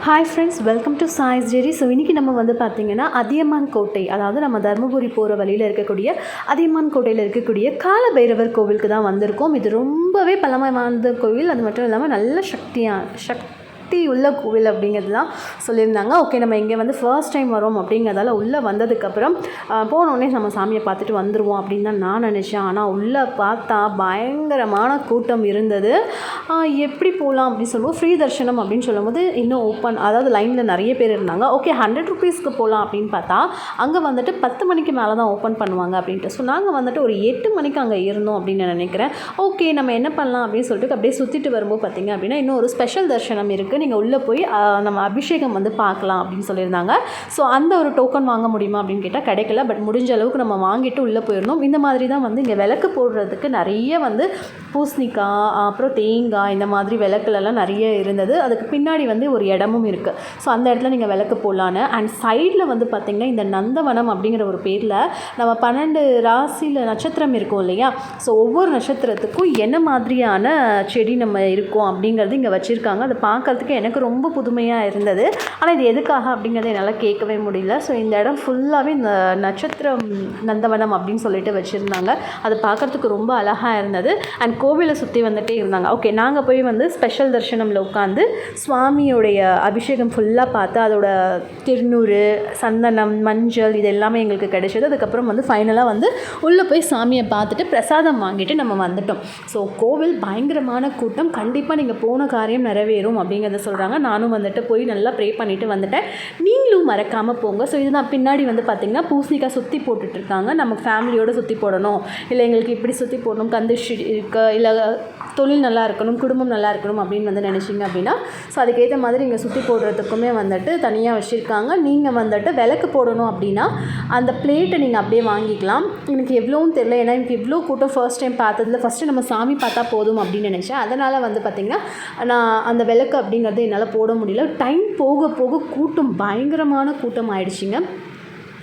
Hi friends, welcome to Choice Jerry. So இன்றைக்கி நம்ம வந்து பார்த்திங்கன்னா அதியமான் கோட்டை, அதாவது நம்ம தருமபுரி போகிற வழியில் இருக்கக்கூடிய அதியமான் கோட்டையில் இருக்கக்கூடிய கால பைரவர் கோவிலுக்கு தான் வந்திருக்கோம். இது ரொம்பவே பழமை வாய்ந்த கோவில். அது மட்டும் இல்லாமல் நல்ல சக்தி உள்ள கோவில் அப்படிங்கிறது தான் சொல்லியிருந்தாங்க. ஓகே, நம்ம இங்கே வந்து ஃபர்ஸ்ட் டைம் வரோம் அப்படிங்கிறதால உள்ளே வந்ததுக்கப்புறம் போனோடனே நம்ம சாமியை பார்த்துட்டு வந்துடுவோம் அப்படின்னு தான் நான் நினச்சேன். ஆனால் உள்ளே பார்த்தா பயங்கரமான கூட்டம் இருந்தது. எப்படி போகலாம் அப்படின்னு சொல்லுவோம், ஃப்ரீ தரிசனம் அப்படின்னு சொல்லும்போது இன்னும் ஓப்பன், அதாவது லைனில் நிறைய பேர் இருந்தாங்க. ஓகே, 100 ருபீஸ்க்கு போகலாம் அப்படின்னு பார்த்தா அங்கே வந்துட்டு 10 மணிக்கு மேலே தான் ஓப்பன் பண்ணுவாங்க அப்படின்ட்டு. ஸோ நாங்கள் வந்துட்டு ஒரு 8 மணிக்கு அங்கே இருந்தோம் அப்படின்னு நான் நினைக்கிறேன். ஓகே, நம்ம என்ன பண்ணலாம் அப்படின்னு சொல்லிட்டு அப்படியே சுற்றிட்டு வரும்போது பார்த்திங்க அப்படின்னா இன்னும் ஒரு ஸ்பெஷல் தரிசனம் இருக்குது. நீங்கள் உள்ளே போய் நம்ம அபிஷேகம் வந்து பார்க்கலாம் அப்படின்னு சொல்லியிருந்தாங்க. ஸோ அந்த ஒரு டோக்கன் வாங்க முடியுமா அப்படின்னு கேட்டால் கிடைக்கல. பட் முடிஞ்ச அளவுக்கு நம்ம வாங்கிட்டு உள்ளே போயிருந்தோம். இந்த மாதிரி தான் வந்து இங்கே விளக்கு போடுறதுக்கு நிறைய வந்து பூசணிக்காய், அப்புறம் தேங்காய், இந்த மாதிரி விளக்குலலாம் நிறைய இருந்தது. அதுக்கு பின்னாடி வந்து ஒரு இடமும் இருக்குது. ஸோ அந்த இடத்துல நீங்கள் விளக்கு போடலான்னு. அண்ட் சைடில் வந்து பார்த்திங்கன்னா இந்த நந்தவனம் அப்படிங்கிற ஒரு பேரில் நம்ம 12 ராசியில் நட்சத்திரம் இருக்கும் இல்லையா, ஸோ ஒவ்வொரு நட்சத்திரத்துக்கும் என்ன மாதிரியான செடி நம்ம இருக்கோம் அப்படிங்கிறது இங்கே வச்சுருக்காங்க. அதை பார்க்குறதுக்கு எனக்கு ரொம்ப புதுமையாக இருந்தது. ஆனால் இது எதுக்காக அப்படிங்கிறத என்னால் கேட்கவே முடியல. ஸோ இந்த இடம் ஃபுல்லாகவே இந்த நட்சத்திரம் நந்தவனம் அப்படின்னு சொல்லிட்டு வச்சுருந்தாங்க. அது பார்க்குறதுக்கு ரொம்ப அழகாக இருந்தது. அண்ட் கோவிலை சுற்றி வந்துகிட்டே இருந்தாங்க. ஓகே, நாங்கள் போய் வந்து ஸ்பெஷல் தரிசனமில் உட்காந்து சுவாமியோடைய அபிஷேகம் ஃபுல்லாக பார்த்து அதோட திருநூறு, சந்தனம், மஞ்சள் இது எல்லாமே எங்களுக்கு கிடைச்சது. அதுக்கப்புறம் வந்து ஃபைனலாக வந்து உள்ளே போய் சாமியை பார்த்துட்டு பிரசாதம் வாங்கிட்டு நம்ம வந்துட்டோம். ஸோ கோவில் பயங்கரமான கூட்டம். கண்டிப்பாக நீங்கள் போன காரியம் நிறைவேறும் அப்படிங்கிறத சொல்கிறாங்க. நானும் வந்துட்டு போய் நல்லா ப்ரே பண்ணிவிட்டு வந்துட்டேன். நீங்களும் மறக்காமல் போங்க. ஸோ இதுதான் பின்னாடி வந்து பார்த்திங்கன்னா பூசணிக்காய் சுற்றி போட்டுட்ருக்காங்க. நம்ம ஃபேமிலியோடு சுற்றி போடணும், இல்லை எங்களுக்கு இப்படி சுற்றி போடணும், கந்திஷ்டி இருக்க, இல்லை தொழில் நல்லா இருக்கணும், குடும்பம் நல்லா இருக்கணும் அப்படின்னு வந்து நினச்சிங்க அப்படின்னா ஸோ அதுக்கேற்ற மாதிரி இங்கே சுற்றி போடுறதுக்குமே வந்துட்டு தனியாக வச்சுருக்காங்க. நீங்கள் வந்துட்டு விளக்கு போடணும் அப்படின்னா அந்த பிளேட்டை நீங்கள் அப்படியே வாங்கிக்கலாம். எனக்கு எவ்வளோன்னு தெரியல, ஏன்னா எனக்கு இவ்வளோ கூட்டம் ஃபர்ஸ்ட் டைம் பார்த்ததில் ஃபஸ்ட்டு நம்ம சாமி பார்த்தா போதும் அப்படின்னு நினச்சேன். அதனால் வந்து பார்த்திங்கன்னா நான் அந்த விளக்கு அப்படிங்கிறது என்னால் போட முடியல. டைம் போக போக கூட்டம் பயங்கரமான கூட்டம் ஆயிடுச்சுங்க.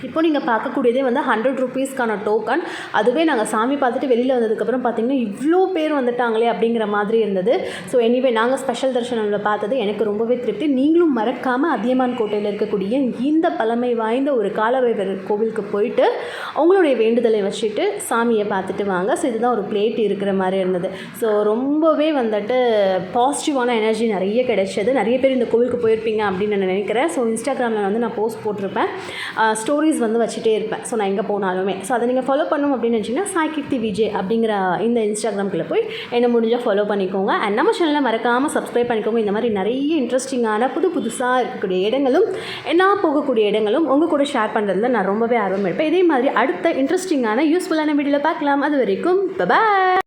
இப்போ நீங்கள் பார்க்கக்கூடியதே வந்து 100 ருபீஸ்க்கான டோக்கன். அதுவே நாங்கள் சாமி பார்த்துட்டு வெளியில் வந்ததுக்கப்புறம் பார்த்திங்கன்னா இவ்வளோ பேர் வந்துட்டாங்களே அப்படிங்கிற மாதிரி இருந்தது. ஸோ எனிவே நாங்கள் ஸ்பெஷல் தரிசனமில் பார்த்தது எனக்கு ரொம்பவே திருப்தி. நீங்களும் மறக்காமல் அதியமான் கோட்டையில் இருக்கக்கூடிய இந்த பழமை வாய்ந்த ஒரு காலபைரவர் கோவிலுக்கு போயிட்டு அவங்களுடைய வேண்டுதலை வச்சுட்டு சாமியை பார்த்துட்டு வாங்க. ஸோ இதுதான் ஒரு பிளேட் இருக்கிற மாதிரி இருந்தது. ஸோ ரொம்பவே வந்துட்டு பாசிட்டிவான எனர்ஜி நிறைய கிடைச்சது. நிறைய பேர் இந்த கோவிலுக்கு போயிருப்பீங்க அப்படின்னு நான் நினைக்கிறேன். ஸோ இன்ஸ்டாகிராமில் வந்து நான் போஸ்ட் போட்டிருப்பேன், ஸ்டோரிஸ் வந்து வச்சுட்டே இருப்பேன். ஸோ நான் எங்கே போனாலுமே ஸோ அதை நீங்கள் ஃபாலோ பண்ணணும் அப்படின்னு நினச்சிங்கன்னா சாய்கீர்த்தி விஜய் அப்படிங்கிற இந்த இன்ஸ்டாகிராம்குள்ளே போய் என்ன முடிஞ்சால் ஃபாலோ பண்ணிக்கோங்க. அண்ட் நம்ம சேனலில் மறக்காமல் சப்ஸ்கிரைப் பண்ணிக்கோங்க. இந்த மாதிரி நிறைய இன்ட்ரெஸ்டிங்கான புதுசாக இருக்கக்கூடிய இடங்களும் நான் போகக்கூடிய இடங்களும் உங்கள் கூட ஷேர் பண்ணுறதுல நான் ரொம்பவே ஆர்வம் இருப்பேன். இதே மாதிரி அடுத்த இன்ட்ரெஸ்டிங்கான யூஸ்ஃபுல்லான வீடியோவில் பார்க்கலாம். அது வரைக்கும் பாய்.